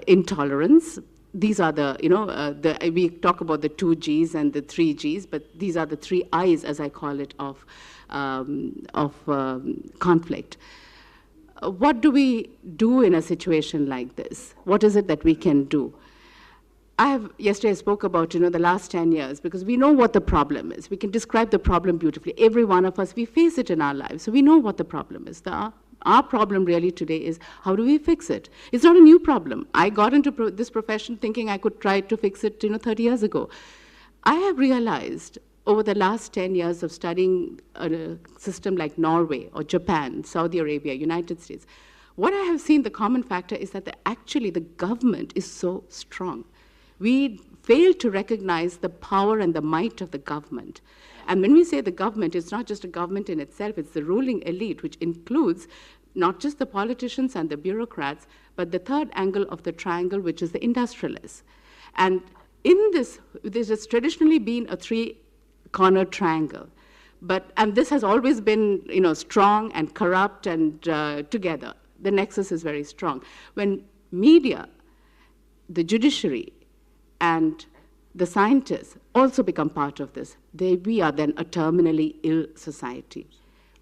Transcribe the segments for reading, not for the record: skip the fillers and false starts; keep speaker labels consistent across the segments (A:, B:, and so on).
A: intolerance. These are the, we talk about the 2 Gs and the 3 Gs, but these are the 3 Is, as I call it, of conflict. What do we do in a situation like this? What is it that we can do? Yesterday I spoke about, the last 10 years, because we know what the problem is. We can describe the problem beautifully. Every one of us, we face it in our lives, so we know what the problem is. Our problem really today is, how do we fix it? It's not a new problem. I got into this profession thinking I could try to fix it 30 years ago. I have realized over the last 10 years of studying a system like Norway or Japan, Saudi Arabia, United States, what I have seen, the common factor is that actually the government is so strong. We fail to recognize the power and the might of the government. And when we say the government, it's not just a government in itself, it's the ruling elite, which includes not just the politicians and the bureaucrats, but the third angle of the triangle, which is the industrialists. And in this has traditionally been a three-cornered triangle. And this has always been, strong and corrupt and together. The nexus is very strong. When media, the judiciary, and the scientists also become part of this, we are then a terminally ill society.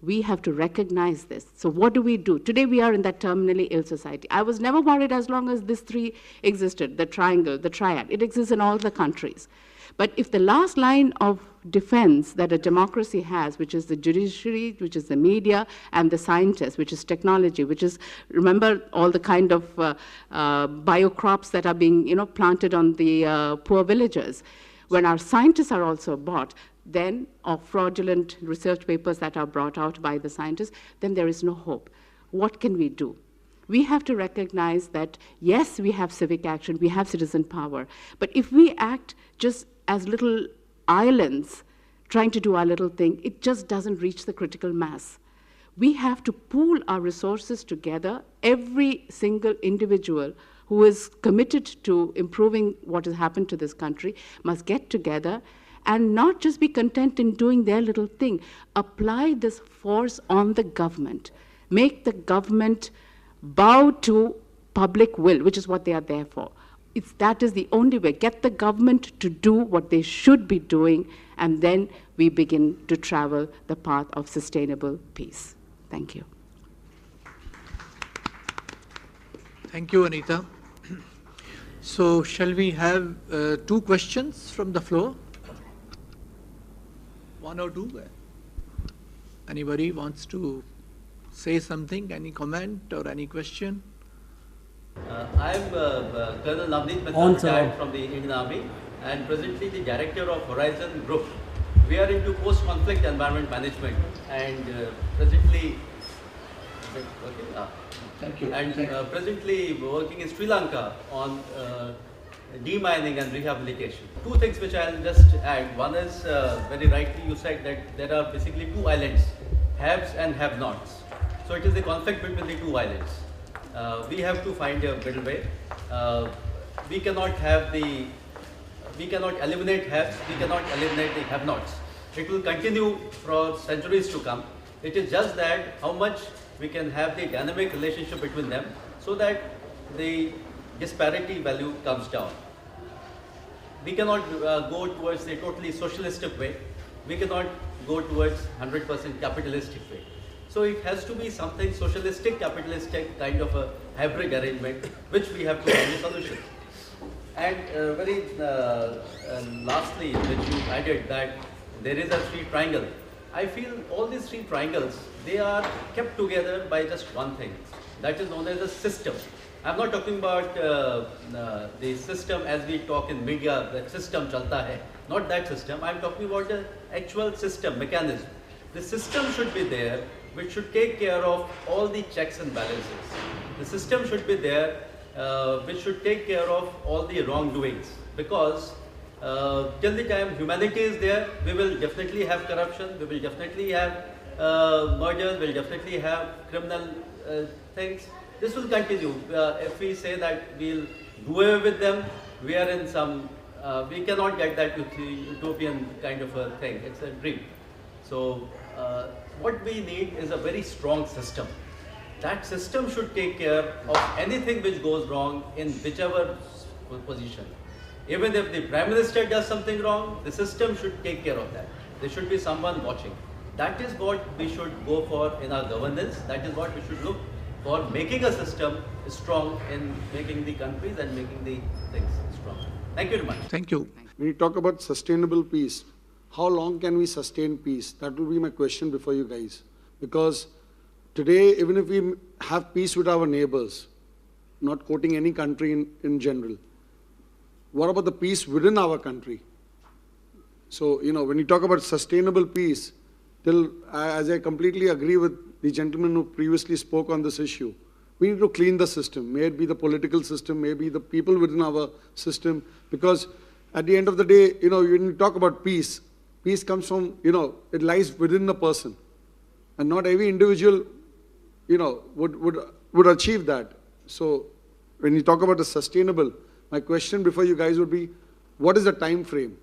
A: We have to recognize this. So what do we do? Today we are in that terminally ill society. I was never worried as long as this three existed, the triangle, the triad. It exists in all the countries. But if the last line of defense that a democracy has, which is the judiciary, which is the media, and the scientists, which is technology, which is, remember, all the kind of biocrops that are being planted on the poor villagers. When our scientists are also bought, then, or fraudulent research papers that are brought out by the scientists, then there is no hope. What can we do? We have to recognize that, yes, we have civic action, we have citizen power, but if we act just as little islands trying to do our little thing, it just doesn't reach the critical mass. We have to pool our resources together. Every single individual who is committed to improving what has happened to this country must get together and not just be content in doing their little thing. Apply this force on the government. Make the government bow to public will, which is what they are there for. That is the only way. Get the government to do what they should be doing, and then we begin to travel the path of sustainable peace. Thank you.
B: Thank you, Anita. So, shall we have 2 questions from the floor? 1 or 2? Anybody wants to say something? Any comment or any question?
C: I'm Colonel Navneet Mehta, retired from the Indian Army, and presently the director of Horizon Group. We are into post-conflict environment management, and presently,
B: thank you.
C: And presently working in Sri Lanka on demining and rehabilitation. 2 things which I'll just add. One is, very rightly you said that there are basically 2 islands, haves and have-nots. So it is the conflict between the 2 islands. We have to find a middle way. We cannot eliminate haves, we cannot eliminate the have-nots. It will continue for centuries to come. It is just that how much we can have the dynamic relationship between them so that the disparity value comes down. We cannot go towards the totally socialistic way. We cannot go towards 100% capitalistic way. So it has to be something socialistic, capitalistic kind of a hybrid arrangement, which we have to find a solution. And very lastly, which you added that there is a 3 triangle. I feel all these 3 triangles, they are kept together by just one thing. That is known as a system. I'm not talking about the system as we talk in media, that system chalta hai. Not that system. I'm talking about the actual system, mechanism. The system should be there, which should take care of all the checks and balances. The system should be there, which should take care of all the wrongdoings. Because till the time humanity is there, we will definitely have corruption, we will definitely have murders, we will definitely have criminal things. This will continue. If we say that we'll do away with them, we are in some, we cannot get that utopian kind of a thing. It's a dream. So what we need is a very strong system. that system should take care of anything which goes wrong in whichever position. Even if the Prime Minister does something wrong, the system should take care of that. There should be someone watching. That is what we should go for in our governance. That is what we should look for, making a system strong in making the countries and making the things strong. Thank you very much.
B: Thank you.
D: When you talk about sustainable peace, how long can we sustain peace? That will be my question before you guys. Because today, even if we have peace with our neighbors, not quoting any country in general, what about the peace within our country? So, when you talk about sustainable peace, as I completely agree with the gentleman who previously spoke on this issue, we need to clean the system. May it be the political system, may it be the people within our system, because at the end of the day, when you talk about peace, peace comes from, it lies within the person. And not every individual, would achieve that. So when you talk about the sustainable, my question before you guys would be, what is the time frame?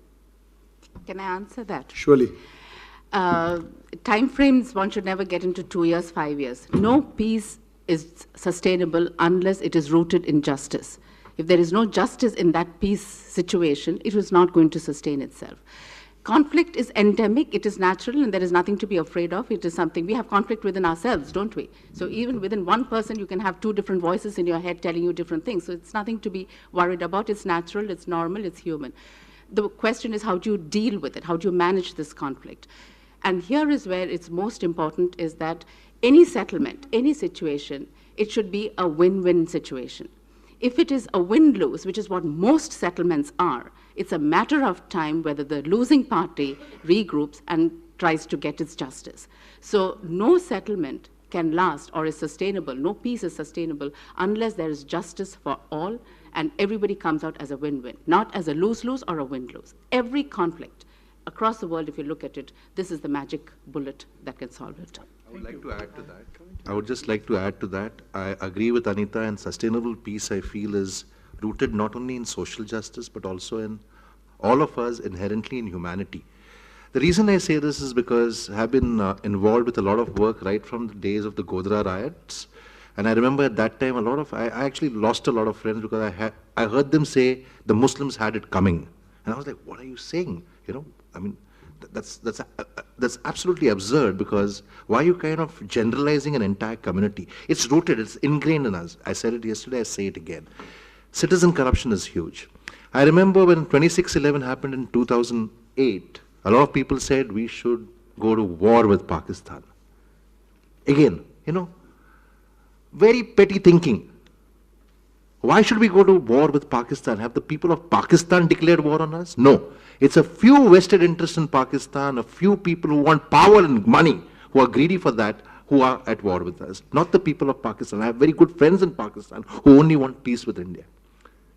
A: Can I answer that?
D: Surely.
A: Time frames, one should never get into 2 years, 5 years. No peace is sustainable unless it is rooted in justice. If there is no justice in that peace situation, it is not going to sustain itself. Conflict is endemic, it is natural, and there is nothing to be afraid of. It is something, we have conflict within ourselves, don't we? So even within one person, you can have two different voices in your head telling you different things. So it's nothing to be worried about. It's natural, it's normal, it's human. The question is, how do you deal with it? How do you manage this conflict? And here is where it's most important, is that any settlement, any situation, it should be a win-win situation. If it is a win-lose, which is what most settlements are, it's a matter of time whether the losing party regroups and tries to get its justice. So no settlement can last or is sustainable, no peace is sustainable unless there is justice for all and everybody comes out as a win-win, not as a lose-lose or a win-lose. Every conflict across the world, if you look at it, this is the magic bullet that can solve it.
E: I would like to add to that. I would just like to add to that. I agree with Anita, and sustainable peace, I feel, is rooted not only in social justice, but also in all of us inherently in humanity. The reason I say this is because I have been involved with a lot of work right from the days of the Godhra riots. And I remember at that time, I actually lost a lot of friends because I heard them say the Muslims had it coming. And I was like, what are you saying? I mean, that's absolutely absurd, because why are you kind of generalizing an entire community? It's rooted, it's ingrained in us. I said it yesterday, I say it again. Citizen corruption is huge. I remember when 26/11 happened in 2008, a lot of people said we should go to war with Pakistan. Again, very petty thinking. Why should we go to war with Pakistan? Have the people of Pakistan declared war on us? No. It's a few vested interests in Pakistan, a few people who want power and money, who are greedy for that, who are at war with us. Not the people of Pakistan. I have very good friends in Pakistan who only want peace with India.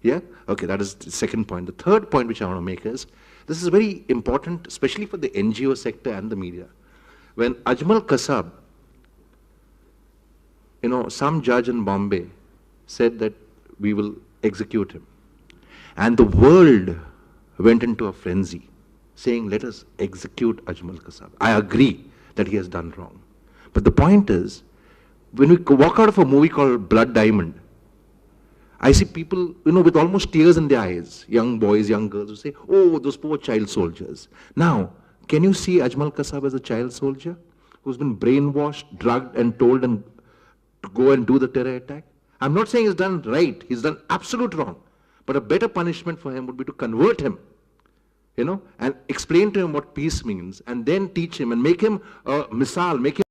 E: Yeah? Okay, that is the second point. The third point which I want to make is, this is very important, especially for the NGO sector and the media. When Ajmal Kasab, some judge in Bombay said that we will execute him. And the world went into a frenzy, saying, let us execute Ajmal Kasab. I agree that he has done wrong. But the point is, when we walk out of a movie called Blood Diamond, I see people, with almost tears in their eyes, young boys, young girls, who say, oh, those poor child soldiers. Now, can you see Ajmal Kasab as a child soldier who's been brainwashed, drugged, and told to go and do the terror attack? I'm not saying he's done right. He's done absolute wrong. But a better punishment for him would be to convert him, and explain to him what peace means, and then teach him and make him a misal, make him